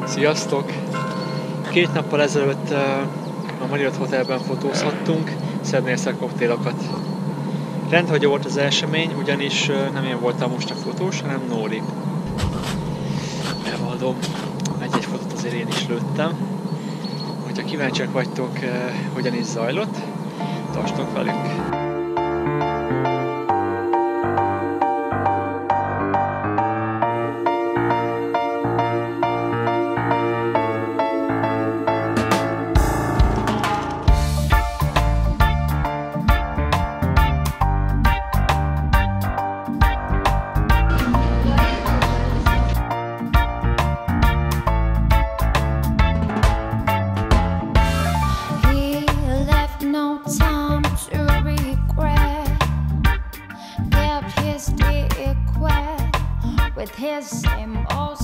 Sziasztok! 2 nappal ezelőtt a Marriott Hotelben fotózhattunk Szednérszel koktélokat. Rendhagyó volt az esemény, ugyanis nem én voltam most a fotós, hanem Nóri. Bevallom, egy-egy fotót azért én is lőttem. Hogyha kíváncsiak vagytok, hogyan is zajlott, tartsatok velünk! With his same old